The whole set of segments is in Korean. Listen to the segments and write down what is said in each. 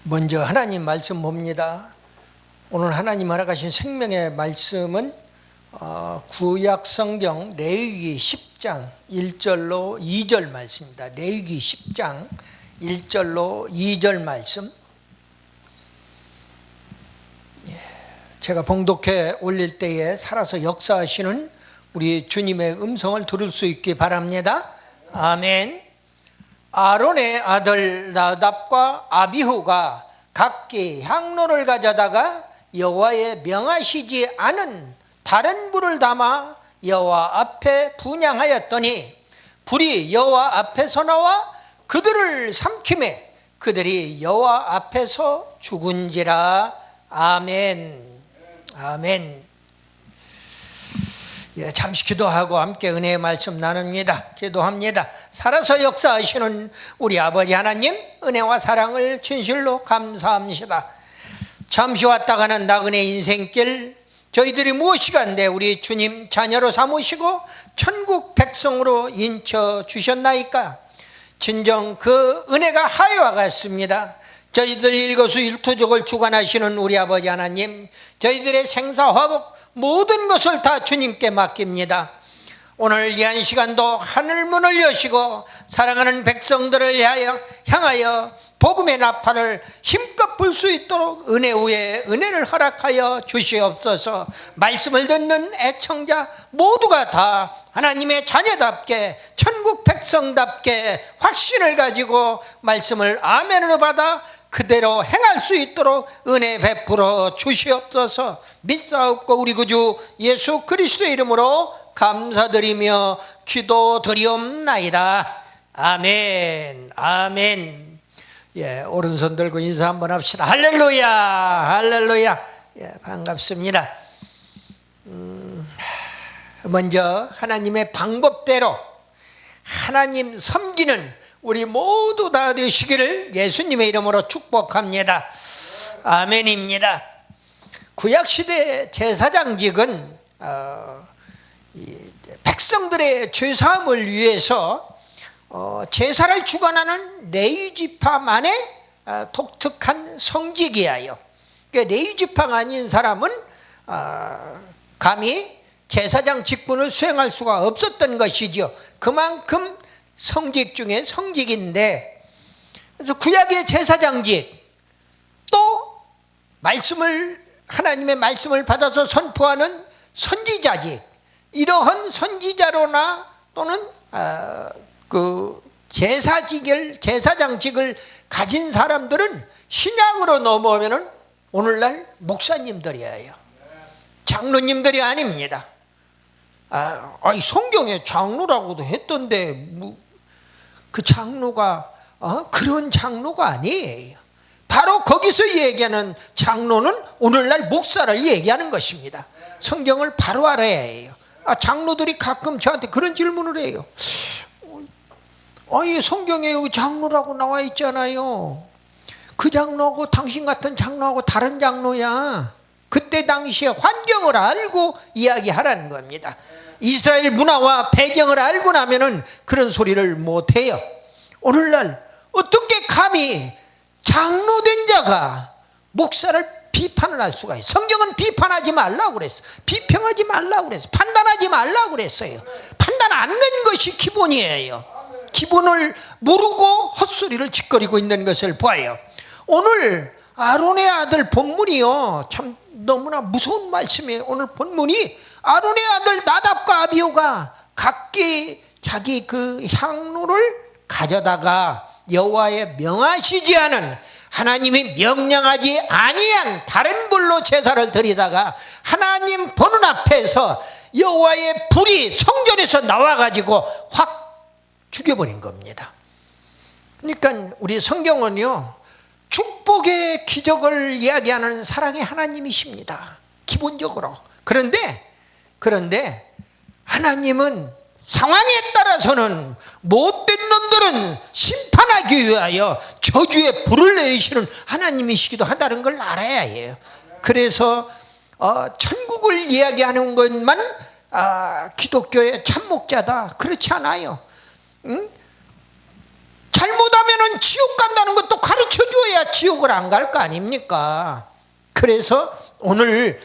먼저 하나님 말씀 봅니다. 오늘 하나님 허락하신 생명의 말씀은 구약 성경 레위기 10장 1절로 2절 말씀입니다. 레위기 10장 1절로 2절 말씀. 제가 봉독해 올릴 때에 살아서 역사하시는 우리 주님의 음성을 들을 수 있기 바랍니다. 아멘. 아론의 아들 나답과 아비후가 각기 향로를 가져다가 여호와의 명하시지 않은 다른 불을 담아 여호와 앞에 분향하였더니 불이 여호와 앞에서 나와 그들을 삼키매 그들이 여호와 앞에서 죽은지라. 아멘. 아멘. 잠시 기도하고 함께 은혜의 말씀 나눕니다. 기도합니다. 살아서 역사하시는 우리 아버지 하나님, 은혜와 사랑을 진실로 감사합니다. 잠시 왔다 가는 나그네 인생길, 저희들이 무엇이간데 우리 주님 자녀로 삼으시고 천국 백성으로 인쳐 주셨나이까? 진정 그 은혜가 하여와 같습니다. 저희들 일거수일투족을 주관하시는 우리 아버지 하나님, 저희들의 생사화복 모든 것을 다 주님께 맡깁니다. 오늘 이 한 시간도 하늘문을 여시고 사랑하는 백성들을 향하여 복음의 나팔을 힘껏 불 수 있도록 은혜 위에 은혜를 허락하여 주시옵소서. 말씀을 듣는 애청자 모두가 다 하나님의 자녀답게 천국 백성답게 확신을 가지고 말씀을 아멘으로 받아 그대로 행할 수 있도록 은혜 베풀어 주시옵소서. 믿사옵고 우리 구주 예수 그리스도의 이름으로 감사드리며 기도드리옵나이다. 아멘. 아멘. 오른손 들고 인사 한번 합시다. 할렐루야. 할렐루야. 반갑습니다. 먼저 하나님의 방법대로 하나님 섬기는 우리 모두 다 되시기를 예수님의 이름으로 축복합니다. 아멘입니다. 구약시대 제사장직은 백성들의 죄사함을 위해서 제사를 주관하는 레위지파만의 독특한 성직이에요. 레위지파가 아닌 사람은 감히 제사장 직분을 수행할 수가 없었던 것이죠. 그만큼 성직 중에 성직인데, 그래서 구약의 제사장직 또 하나님의 말씀을 받아서 선포하는 선지자직, 이러한 선지자로나 또는 그 제사장직을 가진 사람들은 신약으로 넘어오면은 오늘날 목사님들이에요. 장로님들이 아닙니다. 성경에 장로라고도 했던데 그 장로가 그런 장로가 아니에요. 바로 거기서 얘기하는 장로는 오늘날 목사를 얘기하는 것입니다. 성경을 바로 알아야 해요. 장로들이 가끔 저한테 그런 질문을 해요. 이 성경에 여기 장로라고 나와 있잖아요. 그 장로하고 당신 같은 장로하고 다른 장로야. 그때 당시에 환경을 알고 이야기하라는 겁니다. 이스라엘 문화와 배경을 알고 나면은 그런 소리를 못해요. 오늘날 어떻게 감히 장로된 자가 목사를 비판을 할 수가 있어요? 성경은 비판하지 말라고 그랬어요. 비평하지 말라고 그랬어요. 판단하지 말라고 그랬어요. 판단 안 되는 것이 기본이에요. 기본을 모르고 헛소리를 짓거리고 있는 것을 보아요. 오늘 아론의 아들 본문이요, 참 너무나 무서운 말씀이에요. 오늘 본문이 아론의 아들 나답과 아비후가 각기 자기 그 향로를 가져다가 여호와의 명하시지 않은, 하나님이 명령하지 아니한 다른 불로 제사를 드리다가 하나님 보는 앞에서 여호와의 불이 성전에서 나와가지고 확 죽여버린 겁니다. 그러니까 우리 성경은요, 축복의 기적을 이야기하는 사랑의 하나님이십니다. 기본적으로. 그런데 하나님은 상황에 따라서는 못된 놈들은 심판하기 위하여 저주의 불을 내리시는 하나님이시기도 하다는 걸 알아야 해요. 그래서 천국을 이야기하는 것만 기독교의 참목자다, 그렇지 않아요. 잘못하면 지옥 간다는 것도 가르쳐 줘야 지옥을 안 갈 거 아닙니까? 그래서 오늘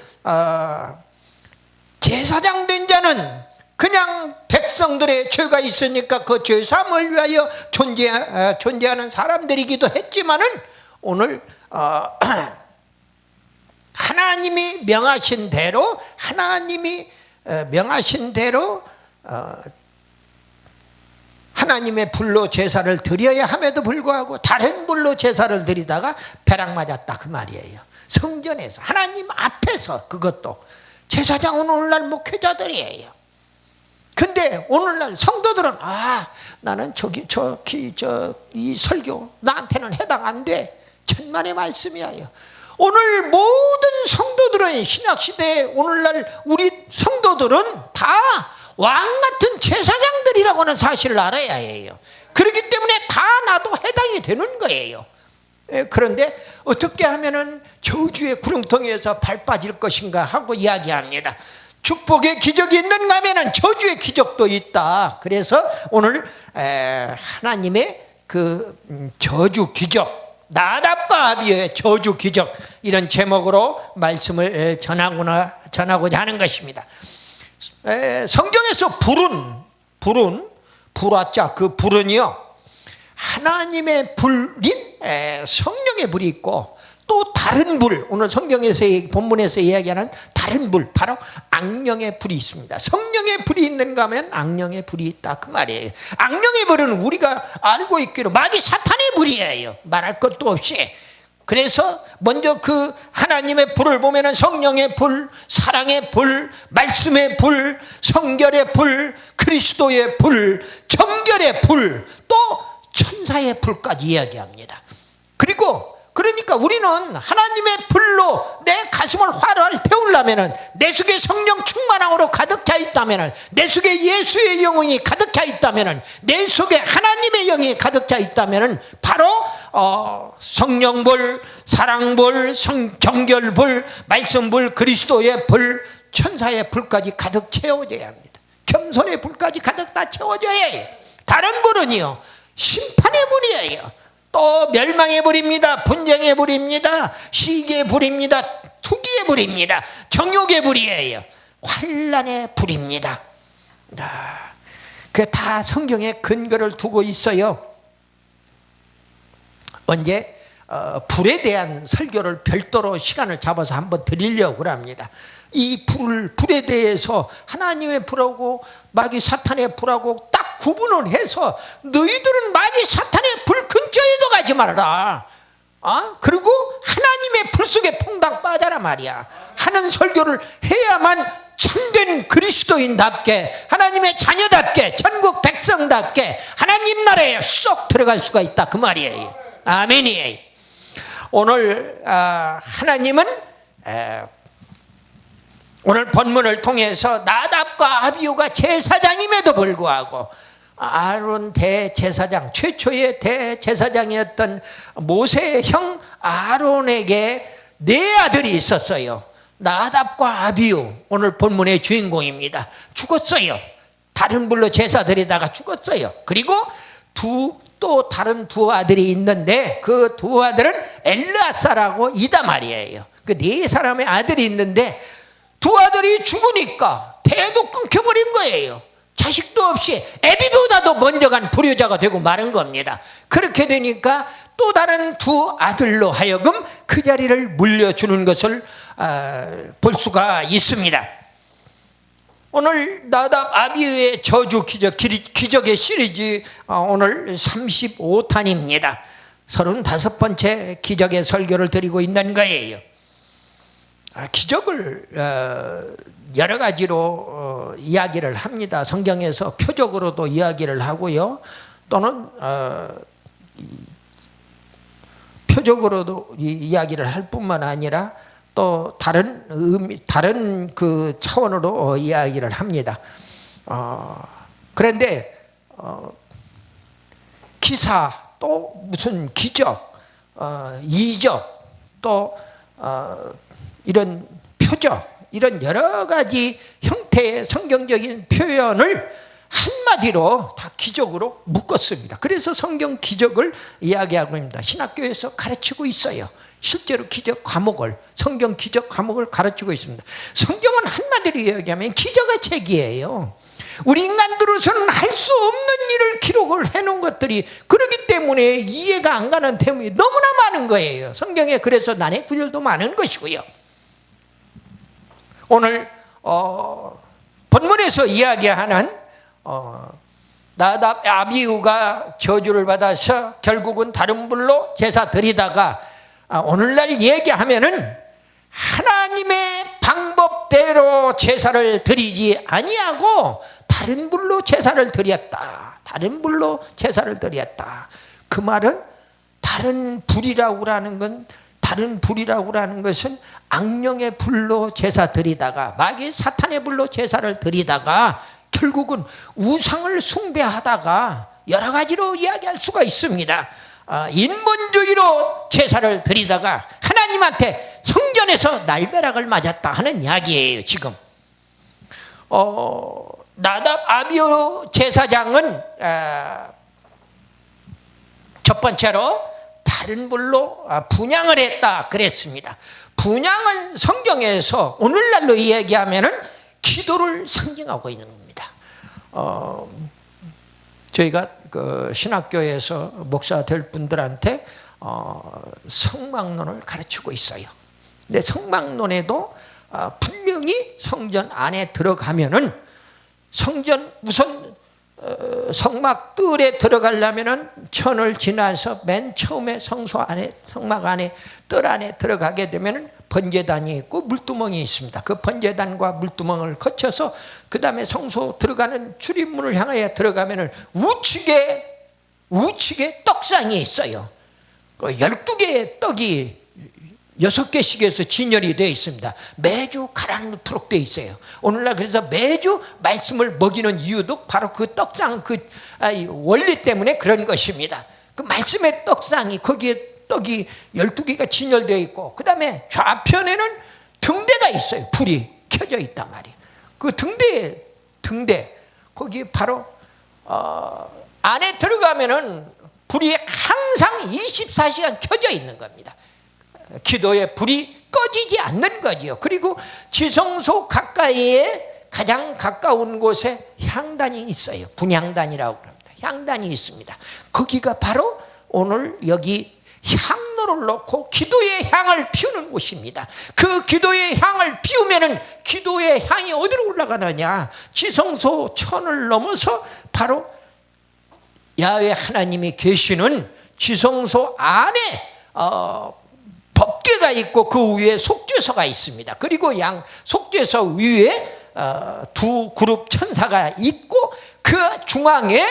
제사장 된 자는 그냥 백성들의 죄가 있으니까 그 죄사함을 위하여 존재하는 사람들이기도 했지만은 오늘 하나님이 명하신 대로 하나님의 불로 제사를 드려야 함에도 불구하고 다른 불로 제사를 드리다가 벼락 맞았다 그 말이에요. 성전에서 하나님 앞에서. 그것도 제사장은 오늘날 목회자들이에요. 근데 오늘날 성도들은 나는 이 설교 나한테는 해당 안 돼. 천만의 말씀이에요. 오늘 모든 성도들은 신약시대에 오늘날 우리 성도들은 다 왕같은 제사장들이라고 하는 사실을 알아야 해요. 그렇기 때문에 다 나도 해당이 되는 거예요. 그런데 어떻게 하면은 저주의 구렁텅이에서 발 빠질 것인가 하고 이야기합니다. 축복의 기적이 있는가 하면은 저주의 기적도 있다. 그래서 오늘 하나님의 그 저주 기적, 나답과 아비의 저주 기적, 이런 제목으로 말씀을 전하고자 하는 것입니다. 성경에서 불화자, 그 불은요 하나님의 불인 성령의 불이 있고 또 다른 불, 오늘 성경에서 본문에서 이야기하는 다른 불, 바로 악령의 불이 있습니다. 성령의 불이 있는가 하면 악령의 불이 있다 그 말이에요. 악령의 불은 우리가 알고 있기로 마귀 사탄의 불이에요. 말할 것도 없이. 그래서 먼저 그 하나님의 불을 보면은 성령의 불, 사랑의 불, 말씀의 불, 성결의 불, 그리스도의 불, 정결의 불, 또 천사의 불까지 이야기합니다. 그러니까 우리는 하나님의 불로 내 가슴을 활활 태우려면은, 내 속에 성령 충만함으로 가득 차 있다면은, 내 속에 예수의 영혼이 가득 차 있다면은, 내 속에 하나님의 영이 가득 차 있다면은 바로 성령불, 사랑불, 정결불, 말씀불, 그리스도의 불, 천사의 불까지 가득 채워져야 합니다. 겸손의 불까지 가득 다 채워져야 해요. 다른 불은요 심판의 불이에요. 또 멸망의 불입니다. 분쟁의 불입니다. 시기의 불입니다. 투기의 불입니다. 정욕의 불이에요. 환난의 불입니다. 그 다 성경에 근거를 두고 있어요. 언제 불에 대한 설교를 별도로 시간을 잡아서 한번 드리려고 합니다. 이 불에 대해서 하나님의 불하고 마귀 사탄의 불하고 딱 구분을 해서, 너희들은 마귀 사탄의 불 근처에도 가지 말아라. 그리고 하나님의 불 속에 퐁당 빠져라 말이야. 하는 설교를 해야만 참된 그리스도인답게, 하나님의 자녀답게, 천국 백성답게 하나님 나라에 쏙 들어갈 수가 있다 그 말이에요. 아멘이에요. 오늘 하나님은 오늘 본문을 통해서 나답과 아비후가 제사장임에도 불구하고 아론 대제사장, 최초의 대제사장이었던 모세의 형 아론에게 네 아들이 있었어요. 나답과 아비후, 오늘 본문의 주인공입니다. 죽었어요. 다른 불로 제사 드리다가 죽었어요. 그리고 또 다른 두 아들이 있는데 그 두 아들은 엘르아사라고 이다 말이에요. 그 네 사람의 아들이 있는데 두 아들이 죽으니까 대도 끊겨버린 거예요. 자식도 없이 애비보다도 먼저 간 불효자가 되고 마른 겁니다. 그렇게 되니까 또 다른 두 아들로 하여금 그 자리를 물려주는 것을 볼 수가 있습니다. 오늘 나답 아비후의 저주 기적의 시리즈 오늘 35탄입니다. 35번째 기적의 설교를 드리고 있는 거예요. 기적을 여러 가지로 이야기를 합니다. 성경에서 표적으로도 이야기를 하고요. 또는 표적으로도 이야기를 할 뿐만 아니라 또 다른 그 차원으로 이야기를 합니다. 그런데 기사, 또 무슨 기적, 이적, 또 이런 표적, 이런 여러 가지 형태의 성경적인 표현을 한마디로 다 기적으로 묶었습니다. 그래서 성경 기적을 이야기하고 있습니다. 신학교에서 가르치고 있어요. 실제로 기적 과목을, 성경 기적 과목을 가르치고 있습니다. 성경은 한마디로 이야기하면 기적의 책이에요. 우리 인간들로서는 할 수 없는 일을 기록을 해놓은 것들이, 그렇기 때문에 이해가 안 가는 대목이 너무나 많은 거예요. 성경에 그래서 난해 구절도 많은 것이고요. 오늘 본문에서 이야기하는 나답 아비후가 저주를 받아서 결국은 다른 불로 제사 드리다가, 오늘날 얘기하면은 하나님의 방법대로 제사를 드리지 아니하고 다른 불로 제사를 드렸다. 다른 불로 제사를 드렸다. 그 말은 다른 불이라고 하는 것은 악령의 불로 제사 드리다가, 마귀 사탄의 불로 제사를 드리다가 결국은 우상을 숭배하다가 여러 가지로 이야기할 수가 있습니다. 인본주의로 제사를 드리다가 하나님한테 성전에서 날벼락을 맞았다 하는 이야기예요. 지금 나답 아비후 제사장은 첫 번째로 다른 불로 분향을 했다 그랬습니다. 분향은 성경에서 오늘날로 얘기하면은 기도를 상징하고 있는 겁니다. 저희가 그 신학교에서 목사 될 분들한테 성막론을 가르치고 있어요. 근데 성막론에도 분명히 성전 안에 들어가면은 성전 우선 성막 뜰에 들어가려면은 천을 지나서 맨 처음에 성막 안에 뜰 안에 들어가게 되면은 번제단이 있고 물두멍이 있습니다. 그 번제단과 물두멍을 거쳐서 그 다음에 성소 들어가는 출입문을 향하여 들어가면은 우측에 떡상이 있어요. 12개의 떡이 6개씩에서 진열이 되어 있습니다. 매주 가라앉도록 되어 있어요. 오늘날 그래서 매주 말씀을 먹이는 이유도 바로 그 떡상 원리 때문에 그런 것입니다. 그 말씀의 떡상이, 거기에 떡이 12개가 진열되어 있고, 그 다음에 좌편에는 등대가 있어요. 불이 켜져 있단 말이에요. 그 등대 거기 바로 안에 들어가면은 불이 항상 24시간 켜져 있는 겁니다. 기도의 불이 꺼지지 않는 거지요. 그리고 지성소 가까이에 가장 가까운 곳에 향단이 있어요. 분향단이라고 합니다. 향단이 있습니다. 거기가 바로 오늘 여기 향로를 놓고 기도의 향을 피우는 곳입니다. 그 기도의 향을 피우면은 기도의 향이 어디로 올라가느냐? 지성소 천을 넘어서 바로 야훼 하나님이 계시는 지성소 안에 법궤가 있고 그 위에 속죄소가 있습니다. 그리고 속죄소 위에 두 그룹 천사가 있고 그 중앙에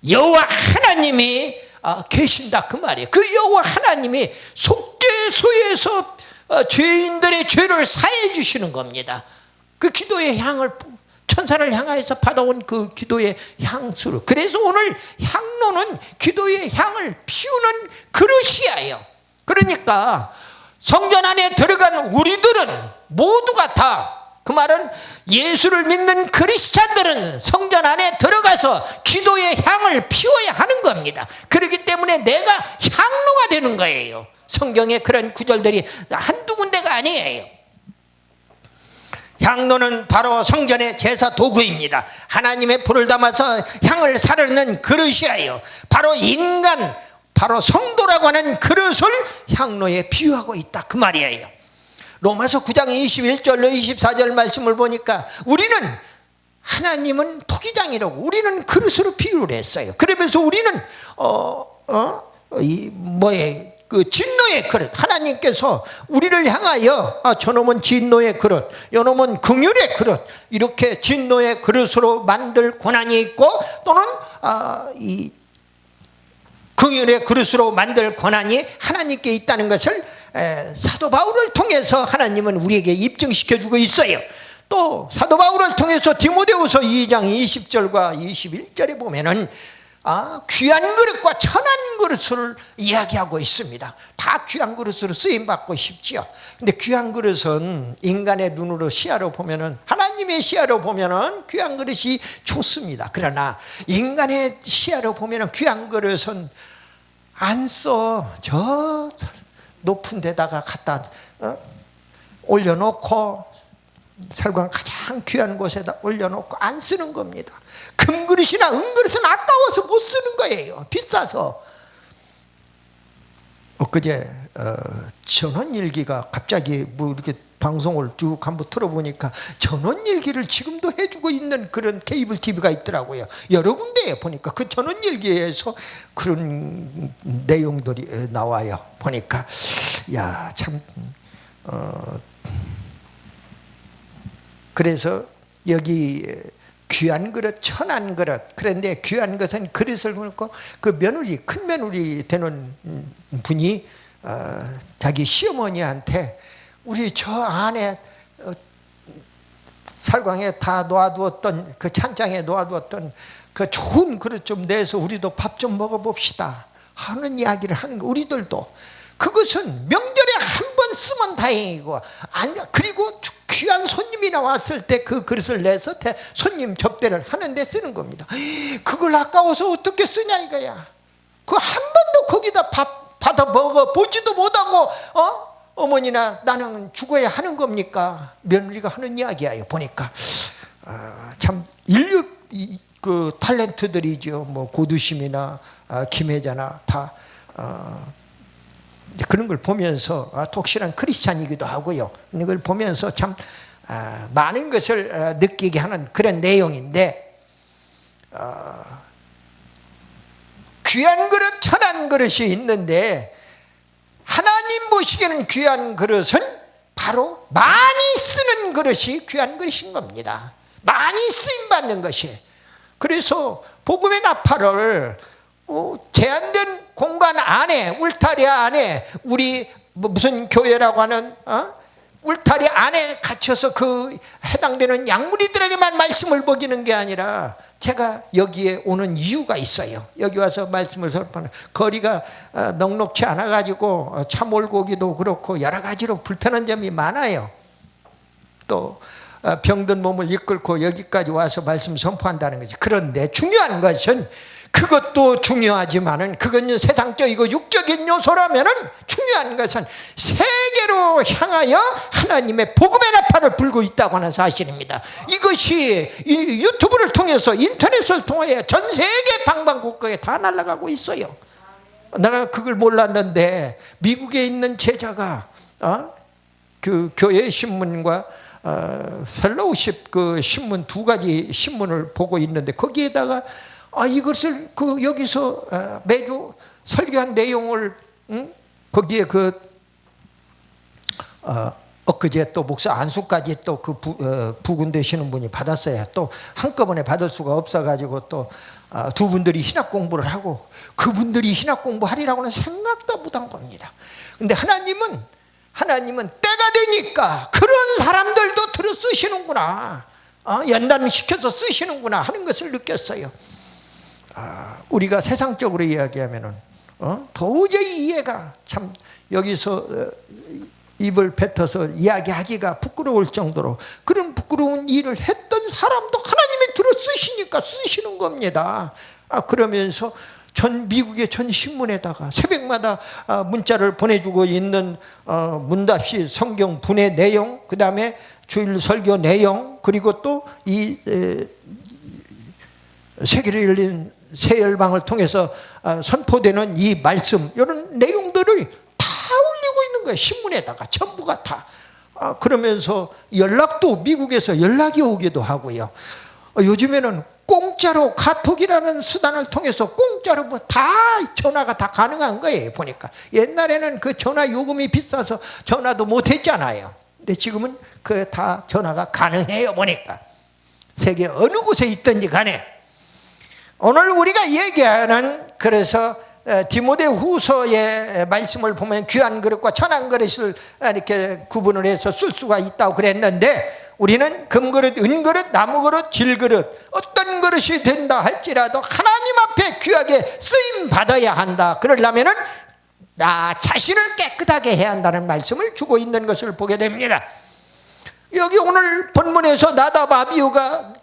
여호와 하나님이 계신다 그 말이에요. 그 여호와 하나님이 속죄소에서 죄인들의 죄를 사해 주시는 겁니다. 그 기도의 향을 천사를 향하여서 받아온 그 기도의 향수로. 그래서 오늘 향로는 기도의 향을 피우는 그릇이에요. 그러니까 성전 안에 들어간 우리들은 모두가 다, 그 말은 예수를 믿는 그리스찬들은 성전 안에 들어가서 기도의 향을 피워야 하는 겁니다. 그렇기 때문에 내가 향로가 되는 거예요. 성경에 그런 구절들이 한두 군데가 아니에요. 향로는 바로 성전의 제사 도구입니다. 하나님의 불을 담아서 향을 사르는 그릇이에요. 바로 성도라고 하는 그릇을 향로에 비유하고 있다 그 말이에요. 로마서 9장 21절로 24절 말씀을 보니까 우리는, 하나님은 토기장이라고, 우리는 그릇으로 비유를 했어요. 그러면서 우리는 그 진노의 그릇, 하나님께서 우리를 향하여 저놈은 진노의 그릇, 요놈은 긍휼의 그릇, 이렇게 진노의 그릇으로 만들 권한이 있고, 또는 이 긍휼의 그릇으로 만들 권한이 하나님께 있다는 것을 사도 바울을 통해서 하나님은 우리에게 입증시켜주고 있어요. 또 사도 바울을 통해서 디모데후서 2장 20절과 21절에 보면은 귀한 그릇과 천한 그릇을 이야기하고 있습니다. 다 귀한 그릇으로 쓰임받고 싶지요. 근데 귀한 그릇은 인간의 눈으로 시야로 보면은, 하나님의 시야로 보면은 귀한 그릇이 좋습니다. 그러나 인간의 시야로 보면은 귀한 그릇은 안 써. 저 높은 데다가 갖다 올려놓고, 설광 가장 귀한 곳에다 올려놓고 안 쓰는 겁니다. 금그릇이나 은그릇은 아까워서 못 쓰는 거예요. 비싸서. 엊그제 전원일기가 갑자기 뭐 이렇게 방송을 쭉 한번 틀어보니까 전원일기를 지금도 해주고 있는 그런 케이블 TV가 있더라고요. 여러 군데에 보니까 그 전원일기에서 그런 내용들이 나와요. 보니까 야, 참 그래서 여기 귀한 그릇, 천한 그릇. 그런데 귀한 것은 그릇을 놓고 그 며느리, 큰 며느리 되는 분이 자기 시어머니한테 우리 저 안에 살광에 다 놓아두었던, 그 찬장에 놓아두었던 그 좋은 그릇 좀 내서 우리도 밥 좀 먹어봅시다 하는 이야기를 하는 거. 우리들도 그것은 명절에 한 번 쓰면 다행이고, 그리고 귀한 손님이 나왔을 때 그 그릇을 내서 손님 접대를 하는데 쓰는 겁니다. 그걸 아까워서 어떻게 쓰냐 이거야. 그 한 번도 거기다 밥 받아 먹어 보지도 못하고 어머니나 나는 죽어야 하는 겁니까? 며느리가 하는 이야기예요. 보니까 참 인류 그 탤런트들이죠. 뭐 고두심이나 김혜자나 다 그런 걸 보면서 독실한 크리스찬이기도 하고요. 이걸 보면서 참 많은 것을 느끼게 하는 그런 내용인데, 귀한 그릇, 천한 그릇이 있는데 하나님 보시기에는 귀한 그릇은 바로 많이 쓰는 그릇이 귀한 그릇인 겁니다. 많이 쓰임받는 것이. 그래서 복음의 나팔을 제한된 공간 안에, 울타리 안에, 우리 무슨 교회라고 하는 울타리 안에 갇혀서 그 해당되는 양무리들에게만 말씀을 먹이는 게 아니라, 제가 여기에 오는 이유가 있어요. 여기 와서 말씀을 설파하는 거리가 넉넉치 않아 가지고 차 몰고 오기도 그렇고 여러 가지로 불편한 점이 많아요. 또 병든 몸을 이끌고 여기까지 와서 말씀 선포한다는 거지. 그런데 중요한 것은, 그것도 중요하지만은 그건 세상적이고 육적인 요소라면은 중요한 것은 세계로 향하여 하나님의 복음의 나팔을 불고 있다고 하는 사실입니다. 이것이 이 유튜브를 통해서, 인터넷을 통해 전 세계 방방곡곡에 다 날아가고 있어요. 내가 그걸 몰랐는데 미국에 있는 제자가 그 교회 신문과 펠로우십 그 신문, 두 가지 신문을 보고 있는데, 거기에다가 이것을 여기서 매주 설교한 내용을 거기에 엊그제 또 목사 안수까지 또 그 부군 되시는 분이 받았어요. 또 한꺼번에 받을 수가 없어가지고 또 두 분들이 신학 공부를 하고, 그분들이 신학 공부하리라고는 생각도 못한 겁니다. 근데 하나님은 때가 되니까 그런 사람들도 들어 쓰시는구나, 연단시켜서 쓰시는구나 하는 것을 느꼈어요. 우리가 세상적으로 이야기하면은 도저히 이해가, 참 여기서 입을 뱉어서 이야기하기가 부끄러울 정도로 그런 부끄러운 일을 했던 사람도 하나님이 들어 쓰시니까 쓰시는 겁니다. 그러면서 미국의 전 신문에다가 새벽마다 문자를 보내주고 있는 문답시 성경 분해 내용, 그 다음에 주일 설교 내용, 그리고 또 이 세계를 열린 새 열방을 통해서 선포되는 이 말씀, 이런 내용들을 다 올리고 있는 거예요. 신문에다가 전부가 다. 그러면서 연락도 미국에서 연락이 오기도 하고요. 요즘에는 공짜로 카톡이라는 수단을 통해서 공짜로 뭐 다 전화가 다 가능한 거예요. 보니까 옛날에는 그 전화 요금이 비싸서 전화도 못 했잖아요. 근데 지금은 그 다 전화가 가능해요. 보니까 세계 어느 곳에 있든지 간에. 오늘 우리가 얘기하는, 그래서 디모데 후서의 말씀을 보면 귀한 그릇과 천한 그릇을 이렇게 구분을 해서 쓸 수가 있다고 그랬는데, 우리는 금그릇, 은그릇, 나무그릇, 질그릇 어떤 그릇이 된다 할지라도 하나님 앞에 귀하게 쓰임 받아야 한다. 그러려면은 나 자신을 깨끗하게 해야 한다는 말씀을 주고 있는 것을 보게 됩니다. 여기 오늘 본문에서 나답 아비후가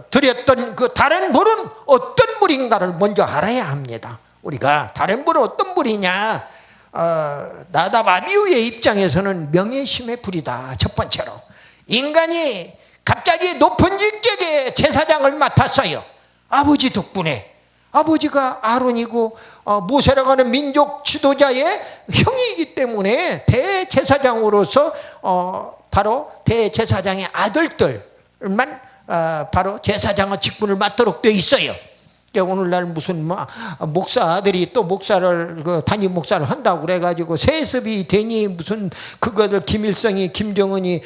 드렸던 그 다른 불은 어떤 불인가를 먼저 알아야 합니다. 우리가 다른 불은 어떤 불이냐, 나답 아비후의 입장에서는 명예심의 불이다. 첫 번째로 인간이 갑자기 높은 직책의 제사장을 맡았어요. 아버지 덕분에. 아버지가 아론이고 모세라고 하는 민족 지도자의 형이기 때문에 대제사장으로서 바로 대제사장의 아들들만 바로 제사장의 직분을 맡도록 되어 있어요. 오늘날 무슨 목사들이 또 목사를 담임 목사를 한다고 그래가지고 세습이 되니 무슨 그거를 김일성이 김정은이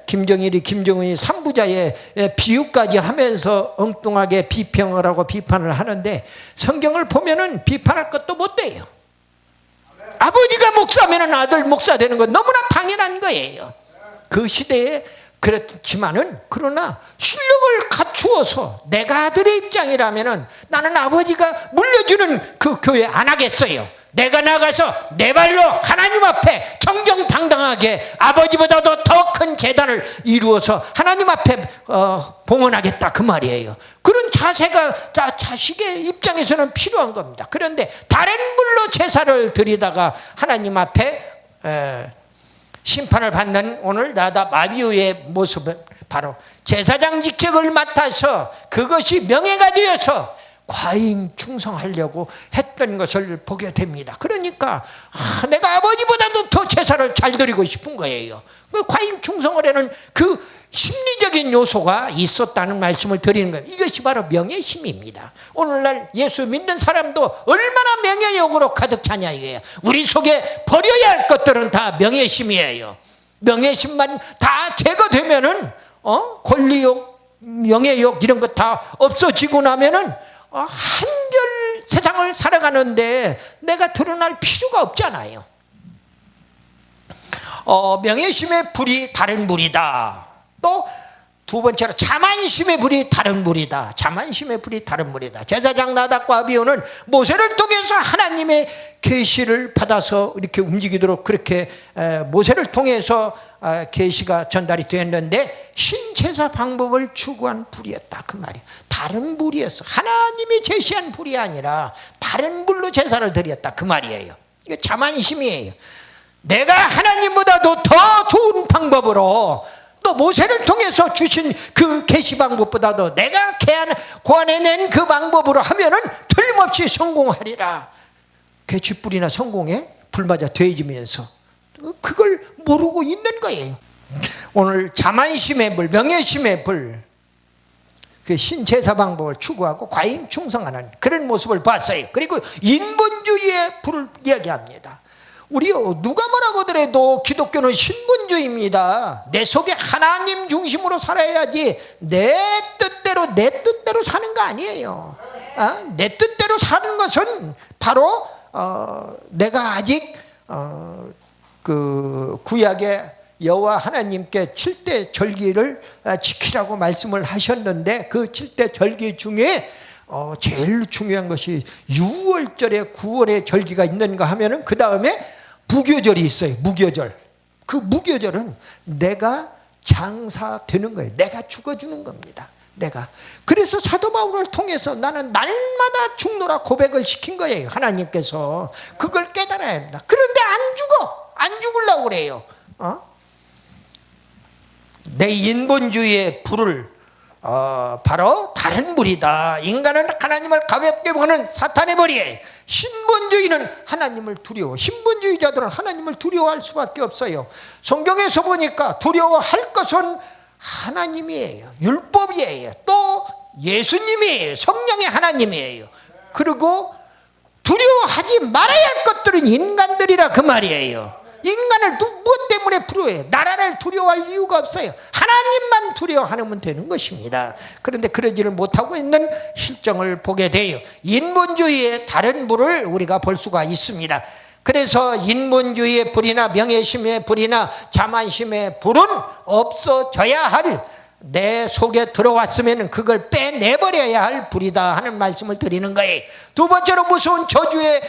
김정은이 삼부자의 비유까지 하면서 엉뚱하게 비평을 하고 비판을 하는데 성경을 보면은 비판할 것도 못 돼요. 아버지가 목사면은 아들 목사 되는 건 너무나 당연한 거예요. 그 시대에 그렇지만은 그러나 실력을 갖추어서 내가 아들의 입장이라면은 나는 아버지가 물려주는 그 교회 안 하겠어요. 내가 나가서 내 발로 하나님 앞에 정정당당하게 아버지보다도 더 큰 재단을 이루어서 하나님 앞에 봉헌하겠다 그 말이에요. 그런 자세가 자식의 입장에서는 필요한 겁니다. 그런데 다른 불로 제사를 드리다가 하나님 앞에 심판을 받는 오늘 나답 아비후의 모습은 바로 제사장 직책을 맡아서 그것이 명예가 되어서 과잉 충성하려고 했던 것을 보게 됩니다. 그러니까 내가 아버지보다도 더 제사를 잘 드리고 싶은 거예요. 과잉 충성을 하는 그 심리적인 요소가 있었다는 말씀을 드리는 거예요. 이것이 바로 명예심입니다. 오늘날 예수 믿는 사람도 얼마나 명예욕으로 가득 차냐 이거예요. 우리 속에 버려야 할 것들은 다 명예심이에요. 명예심만 다 제거되면은 권리욕, 명예욕 이런 거 다 없어지고 나면은 한결 세상을 살아가는데 내가 드러날 필요가 없잖아요. 명예심의 불이 다른 불이다. 또 두 번째로 자만심의 불이 다른 불이다. 자만심의 불이 다른 불이다. 제사장 나답과 아비후는 모세를 통해서 하나님의 계시를 받아서 이렇게 움직이도록 그렇게 모세를 통해서 계시가 전달이 되었는데 신제사 방법을 추구한 불이었다 그 말이에요. 다른 불이었어. 하나님이 제시한 불이 아니라 다른 불로 제사를 드렸다 그 말이에요. 이게 자만심이에요. 내가 하나님보다도 더 좋은 방법으로 또 모세를 통해서 주신 그 계시 방법보다도 내가 고안해낸 그 방법으로 하면은 틀림없이 성공하리라. 괴취불이나 성공에 불맞아 되어지면서 그걸 모르고 있는 거예요. 오늘 자만심의 불, 명예심의 불, 그 신제사 방법을 추구하고 과잉 충성하는 그런 모습을 봤어요. 그리고 인본주의의 불을 이야기합니다. 우리요 누가 뭐라고 하더라도 기독교는 신분주의입니다. 내 속에 하나님 중심으로 살아야지 내 뜻대로 사는 거 아니에요. 내 뜻대로 사는 것은 바로 내가 아직 그 구약의 여호와 하나님께 7대 절기를 지키라고 말씀을 하셨는데 그 7대 절기 중에 제일 중요한 것이 6월절에 9월에 절기가 있는가 하면은 그 다음에 무교절이 있어요. 무교절. 그 무교절은 내가 장사되는 거예요. 내가 죽어주는 겁니다. 내가. 그래서 사도 바울을 통해서 나는 날마다 죽노라 고백을 시킨 거예요. 하나님께서. 그걸 깨달아야 합니다. 그런데 안 죽어. 안 죽으려고 그래요. 내 인본주의의 불을 바로 다른 불이다. 인간은 하나님을 가볍게 보는 사탄의 불이에요. 신본주의는 하나님을 두려워. 신본주의자들은 하나님을 두려워할 수밖에 없어요. 성경에서 보니까 두려워할 것은 하나님이에요. 율법이에요. 또 예수님이에요. 성령의 하나님이에요. 그리고 두려워하지 말아야 할 것들은 인간들이라 그 말이에요. 인간을 무엇 때문에 두려워해요? 나라를 두려워할 이유가 없어요. 하나님만 두려워하면 되는 것입니다. 그런데 그러지를 못하고 있는 실정을 보게 돼요. 인본주의의 다른 불을 우리가 볼 수가 있습니다. 그래서 인본주의의 불이나 명예심의 불이나 자만심의 불은 없어져야 할, 내 속에 들어왔으면 그걸 빼내버려야 할 불이다 하는 말씀을 드리는 거예요. 두 번째로 무서운 저주의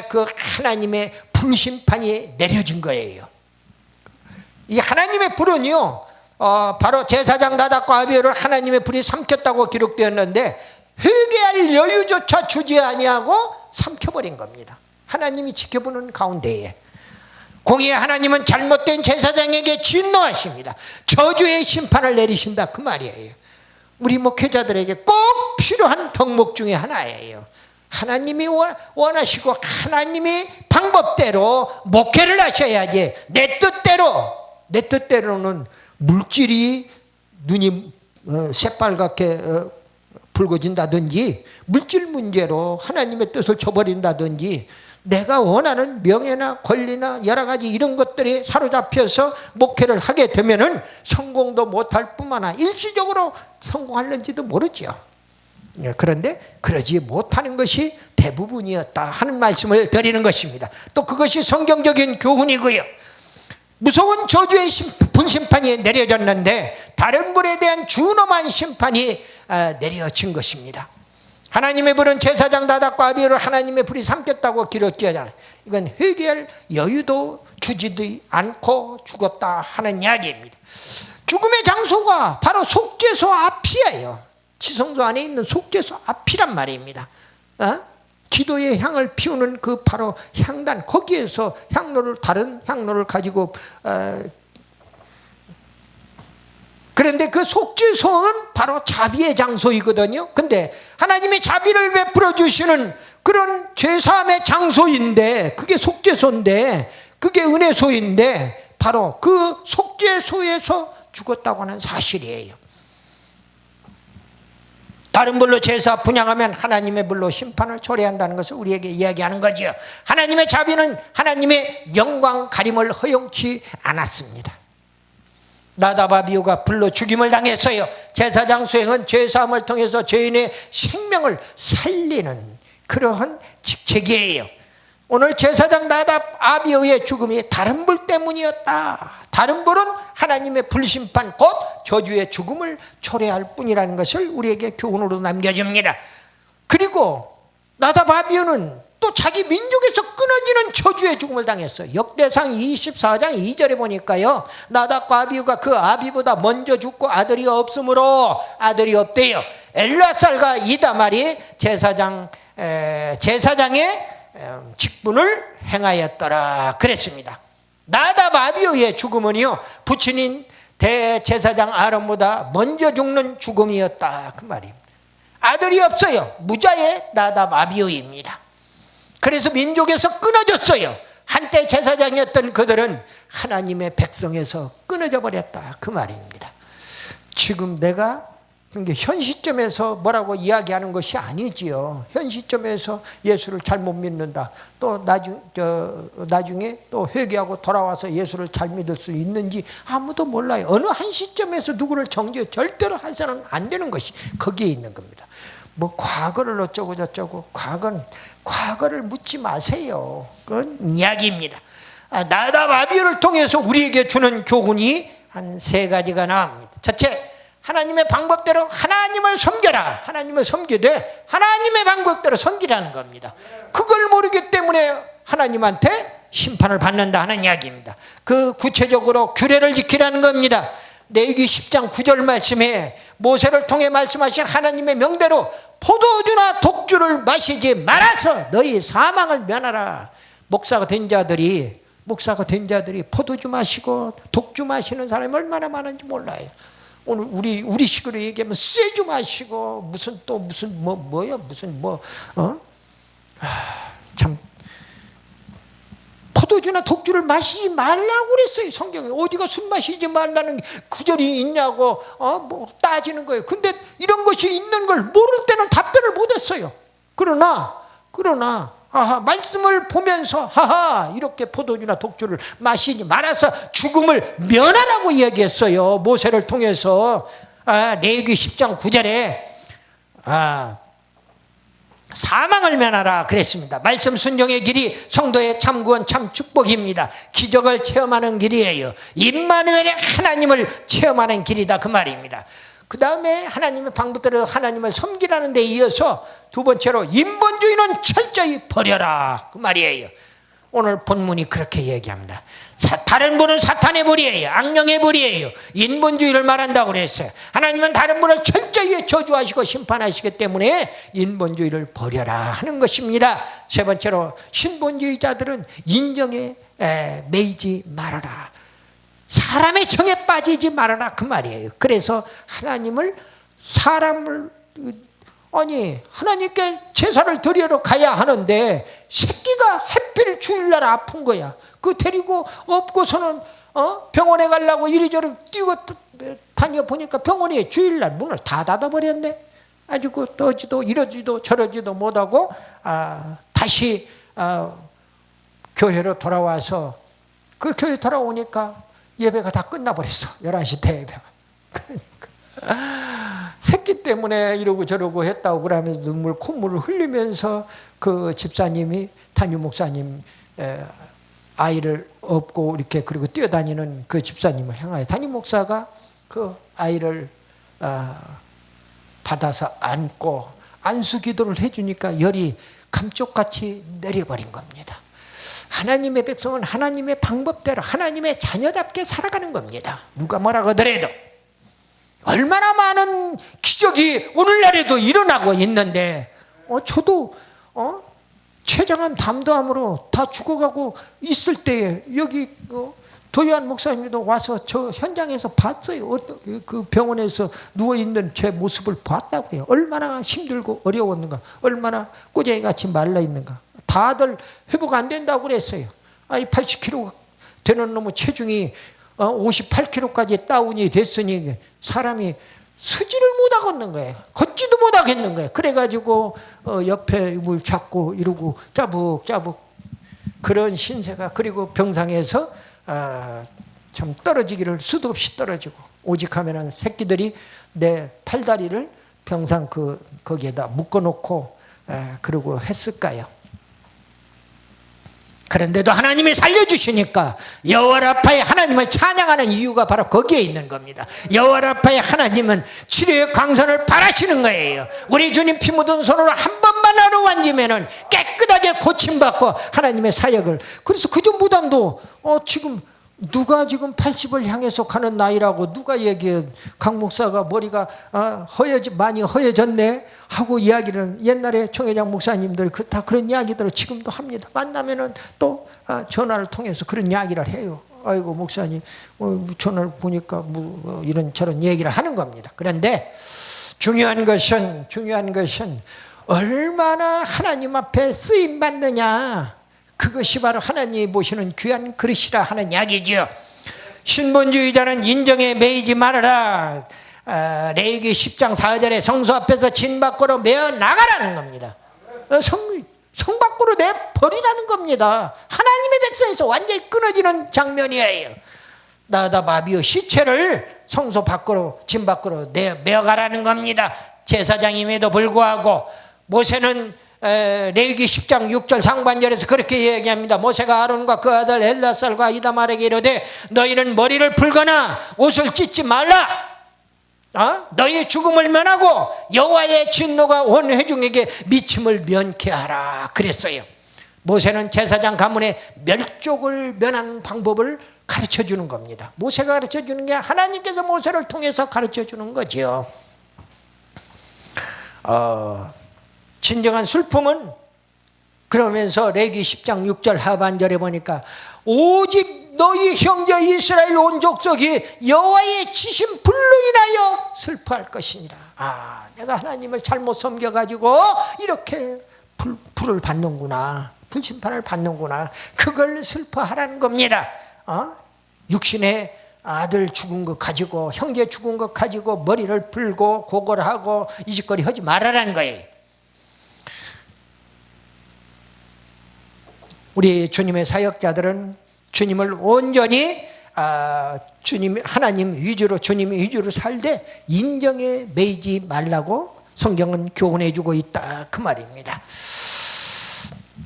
그 하나님의 불심판이 내려진 거예요. 이 하나님의 불은요, 바로 제사장 나답과 아비후를 하나님의 불이 삼켰다고 기록되었는데 회개할 여유조차 주지 아니하고 삼켜버린 겁니다. 하나님이 지켜보는 가운데에 공의의 하나님은 잘못된 제사장에게 진노하십니다. 저주의 심판을 내리신다 그 말이에요. 우리 목회자들에게 꼭 필요한 덕목 중에 하나예요. 하나님이 원하시고 하나님이 방법대로 목회를 하셔야지 내 뜻대로는 물질이 눈이 새빨갛게 붉어진다든지 물질 문제로 하나님의 뜻을 저버린다든지 내가 원하는 명예나 권리나 여러 가지 이런 것들이 사로잡혀서 목회를 하게 되면은 성공도 못할 뿐만 아니라 일시적으로 성공할는지도 모르죠. 그런데 그러지 못하는 것이 대부분이었다 하는 말씀을 드리는 것입니다. 또 그것이 성경적인 교훈이고요. 무서운 저주의 분심판이 내려졌는데 다른 불에 대한 준엄한 심판이 내려진 것입니다. 하나님의 불은 제사장 나답과 아비후를 하나님의 불이 삼켰다고 기록되잖아요. 이건 회개할 여유도 주지도 않고 죽었다 하는 이야기입니다. 죽음의 장소가 바로 속죄소 앞이에요. 지성소 안에 있는 속죄소 앞이란 말입니다. 기도의 향을 피우는 그 바로 향단, 거기에서 다른 향로를 가지고 그런데 그 속죄소는 바로 자비의 장소이거든요. 근데 하나님이 자비를 베풀어 주시는 그런 죄사함의 장소인데 그게 속죄소인데 그게 은혜소인데 바로 그 속죄소에서 죽었다고 하는 사실이에요. 다른 불로 제사 분향하면 하나님의 불로 심판을 초래한다는 것을 우리에게 이야기하는 거죠. 하나님의 자비는 하나님의 영광 가림을 허용치 않았습니다. 나답 아비후가 불로 죽임을 당했어요. 제사장 수행은 죄사함을 통해서 죄인의 생명을 살리는 그러한 직책이에요. 오늘 제사장 나답 아비후의 죽음이 다른 불 때문이었다. 다른 불은 하나님의 불심판 곧 저주의 죽음을 초래할 뿐이라는 것을 우리에게 교훈으로 남겨줍니다. 그리고 나답 아비후는 또 자기 민족에서 끊어지는 저주의 죽음을 당했어요. 역대상 24장 2절에 보니까요, 나답과 아비후가 그 아비보다 먼저 죽고 아들이 없으므로 아들이 없대요. 엘라살과 이다말이 제사장의 직분을 행하였더라 그랬습니다. 나답 아비후의 죽음은요, 부친인 대제사장 아론보다 먼저 죽는 죽음이었다 그 말입니다. 아들이 없어요. 무자의 나답 아비후입니다. 그래서 민족에서 끊어졌어요. 한때 제사장이었던 그들은 하나님의 백성에서 끊어져 버렸다 그 말입니다. 지금 내가 현 시점에서 뭐라고 이야기하는 것이 아니지요. 현 시점에서 예수를 잘못 믿는다. 또 나중에 또 회개하고 돌아와서 예수를 잘 믿을 수 있는지 아무도 몰라요. 어느 한 시점에서 누구를 절대로 해서는 안 되는 것이 거기에 있는 겁니다. 뭐 과거를 어쩌고 저쩌고 과거를 묻지 마세요. 그건 이야기입니다. 나답 아비후를 통해서 우리에게 주는 교훈이 한 3가지가 나옵니다. 첫째, 하나님의 방법대로 하나님을 섬겨라. 하나님을 섬기되 하나님의 방법대로 섬기라는 겁니다. 그걸 모르기 때문에 하나님한테 심판을 받는다 하는 이야기입니다. 그 구체적으로 규례를 지키라는 겁니다. 레위기 10장 9절 말씀에 모세를 통해 말씀하신 하나님의 명대로 포도주나 독주를 마시지 말아서 너희 사망을 면하라. 목사가 된 자들이 포도주 마시고 독주 마시는 사람이 얼마나 많은지 몰라요. 오늘 우리 식으로 얘기하면 쇠주 마시고 참 포도주나 독주를 마시지 말라고 그랬어요. 성경에 어디가 술 마시지 말라는 구절이 있냐고 따지는 거예요. 근데 이런 것이 있는 걸 모를 때는 답변을 못했어요. 그러나 말씀을 보면서 이렇게 포도주나 독주를 마시지 말아서 죽음을 면하라고 이야기했어요. 모세를 통해서 레위기 10장 9절에 사망을 면하라 그랬습니다. 말씀 순종의 길이 성도의 참 구원 참 축복입니다. 기적을 체험하는 길이에요. 임마누엘의 하나님을 체험하는 길이다 그 말입니다. 그 다음에 하나님의 방법대로 하나님을 섬기라는 데 이어서 두 번째로 인본주의는 철저히 버려라 그 말이에요. 오늘 본문이 그렇게 얘기합니다. 다른 분은 사탄의 불이에요. 악령의 불이에요. 인본주의를 말한다고 그랬어요. 하나님은 다른 분을 철저히 저주하시고 심판하시기 때문에 인본주의를 버려라 하는 것입니다. 세 번째로 신본주의자들은 인정에 매이지 말아라. 사람의 정에 빠지지 말아라 그 말이에요. 그래서 하나님께 제사를 드리러 가야 하는데 새끼가 하필 주일날 아픈 거야. 그 데리고 업고서는 병원에 가려고 이리저리 뛰고 다녀보니까 병원이 주일날 문을 다 닫아버렸네. 아주 그 떠지도 이러지도 저러지도 못하고 다시 교회로 돌아와서 그 교회 돌아오니까 예배가 다 끝나버렸어. 11시 대예배가. 그러니까 새끼 때문에 이러고 저러고 했다고 그러면서 콧물을 흘리면서 그 집사님이 담임 목사님 아이를 업고 이렇게 그리고 뛰어다니는 그 집사님을 향하여 담임 목사가 그 아이를 받아서 안고 안수 기도를 해주니까 열이 감쪽같이 내려버린 겁니다. 하나님의 백성은 하나님의 방법대로 하나님의 자녀답게 살아가는 겁니다. 누가 뭐라고 하더라도. 얼마나 많은 기적이 오늘날에도 일어나고 있는데 저도 췌장암 담도암으로 다 죽어가고 있을 때에 여기 도요한 목사님도 와서 저 현장에서 봤어요. 그 병원에서 누워있는 제 모습을 봤다고요. 얼마나 힘들고 어려웠는가, 얼마나 꼬쟁이같이 말라있는가. 다들 회복 안 된다고 그랬어요. 80kg 되는 놈의 체중이 58kg까지 다운이 됐으니 사람이 서지를 못하겠는 거예요. 걷지도 못하겠는 거예요. 그래가지고 옆에 물 잡고 이러고 짜북짜북 그런 신세가. 그리고 병상에서 참 떨어지기를 수도 없이 떨어지고 오직 하면은 새끼들이 내 팔다리를 병상 거기에다 묶어놓고 그러고 했을까요? 그런데도 하나님이 살려주시니까 여호와라파의 하나님을 찬양하는 이유가 바로 거기에 있는 겁니다. 여호와라파의 하나님은 치료의 강선을 바라시는 거예요. 우리 주님 피 묻은 손으로 한 번만 어루만지면은 깨끗하게 고침받고 하나님의 사역을. 그래서 그전보다도 지금 누가 지금 80을 향해서 가는 나이라고 누가 얘기해. 강 목사가 머리가 많이 허여졌네 하고 이야기를 옛날에 총회장 목사님들 다 그런 이야기들을 지금도 합니다. 만나면은 또 전화를 통해서 그런 이야기를 해요. 아이고 목사님 전화를 보니까 이런저런 얘기를 하는 겁니다. 그런데 중요한 것은 얼마나 하나님 앞에 쓰임 받느냐. 그것이 바로 하나님이 보시는 귀한 그릇이라 하는 이야기죠. 신본주의자는 인정에 매이지 말아라. 레위기 10장 4절에 성소 앞에서 진 밖으로 메어 나가라는 겁니다. 성 밖으로 내버리라는 겁니다. 하나님의 백성에서 완전히 끊어지는 장면이에요. 나다바비오 시체를 성소 밖으로 진 밖으로 메어가라는 겁니다. 제사장임에도 불구하고 모세는 레위기 10장 6절 상반절에서 그렇게 얘기합니다. 모세가 아론과 그 아들 엘라살과 이다말에게 이르되 너희는 머리를 풀거나 옷을 찢지 말라. 너희의 죽음을 면하고 여호와의 진노가 온 회중에게 미침을 면케 하라 그랬어요. 모세는 제사장 가문의 멸족을 면하는 방법을 가르쳐 주는 겁니다. 모세가 가르쳐 주는 게 하나님께서 모세를 통해서 가르쳐 주는 거죠. 진정한 슬픔은 그러면서 레위기 10장 6절 하반절에 보니까 오직 너희 형제 이스라엘 온 족속이 여호와의 지신 불로 인하여 슬퍼할 것이니라. 내가 하나님을 잘못 섬겨가지고 이렇게 불을 받는구나, 불심판을 받는구나. 그걸 슬퍼하라는 겁니다. 육신의 아들 죽은 것 가지고 형제 죽은 것 가지고 머리를 풀고 고걸하고 이 짓거리 하지 말아라는 거예요. 우리 주님의 사역자들은 주님을 온전히 하나님 위주로 주님 위주로 살되 인정에 매이지 말라고 성경은 교훈해 주고 있다 그 말입니다.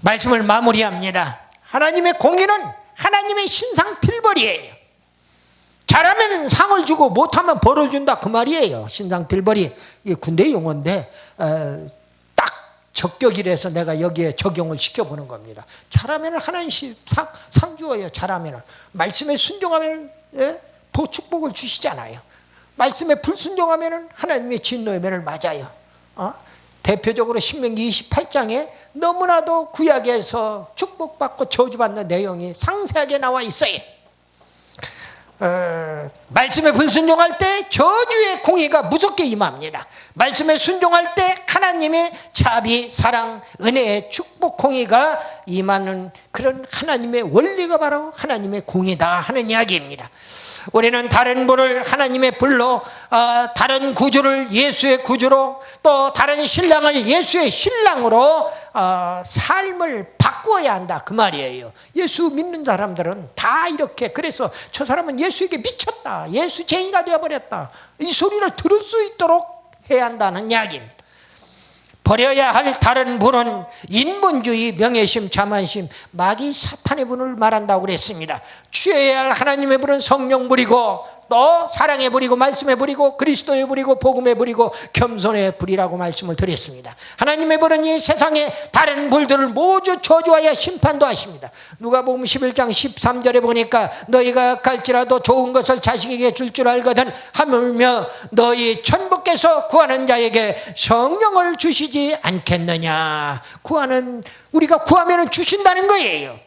말씀을 마무리합니다. 하나님의 공의는 하나님의 신상필벌이에요. 잘하면 상을 주고 못하면 벌을 준다 그 말이에요. 신상필벌이 이게 군대 용어인데 딱 적격이라서 내가 여기에 적용을 시켜보는 겁니다. 잘하면 하나님 상 주어요. 잘하면 말씀에 순종하면 축복을 주시잖아요. 말씀에 불순종하면 하나님의 진노의 면을 맞아요. 대표적으로 신명기 28장에 너무나도 구약에서 축복받고 저주받는 내용이 상세하게 나와 있어요. 말씀에 불순종할 때 저주의 공의가 무섭게 임합니다. 말씀에 순종할 때 하나님의 자비, 사랑, 은혜의 축복 공의가 임하는 그런 하나님의 원리가 바로 하나님의 공의다 하는 이야기입니다. 우리는 다른 분을 하나님의 불로, 다른 구주를 예수의 구주로, 또 다른 신랑을 예수의 신랑으로 삶을 바꾸어야 한다 그 말이에요. 예수 믿는 사람들은 다 이렇게, 그래서 저 사람은 예수에게 미쳤다, 예수쟁이가 되어버렸다, 이 소리를 들을 수 있도록 해야 한다는 이야기입니다. 버려야 할 다른 분은 인본주의, 명예심, 자만심, 마귀 사탄의 분을 말한다고 그랬습니다. 취해야 할 하나님의 분은 성령 부리고, 또 사랑의 불이고, 말씀의 불이고, 그리스도의 불이고, 복음의 불이고, 겸손의 불이라고 말씀을 드렸습니다. 하나님의 불은 이 세상의 다른 불들을 모두 저주하여 심판도 하십니다. 누가복음 11장 13절에 보니까 너희가 갈지라도 좋은 것을 자식에게 줄 줄 알거든 하물며 너희 천부께서 구하는 자에게 성령을 주시지 않겠느냐. 우리가 구하면 주신다는 거예요.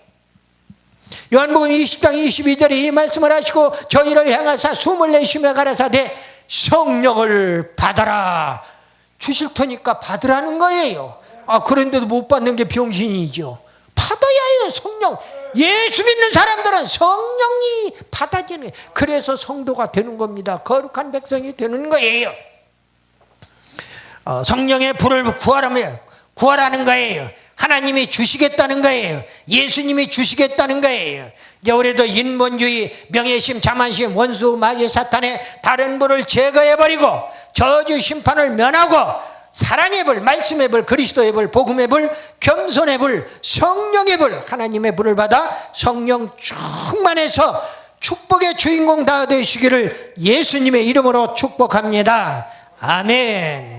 요한복음 20장 22절에 이 말씀을 하시고 저희를 향하사 숨을 내쉬며 가라사대 성령을 받아라. 주실 테니까 받으라는 거예요. 그런데도 못 받는 게 병신이죠. 받아야 해요. 성령. 예수 믿는 사람들은 성령이 받아지는 거예요. 그래서 성도가 되는 겁니다. 거룩한 백성이 되는 거예요. 성령의 불을 구하라는 거예요. 하나님이 주시겠다는 거예요. 예수님이 주시겠다는 거예요. 이제 우리도 인본주의, 명예심, 자만심, 원수, 마귀, 사탄의 다른 불을 제거해버리고 저주 심판을 면하고 사랑의 불, 말씀의 불, 그리스도의 불, 복음의 불, 겸손의 불, 성령의 불, 하나님의 불을 받아 성령 충만해서 축복의 주인공 다 되시기를 예수님의 이름으로 축복합니다. 아멘.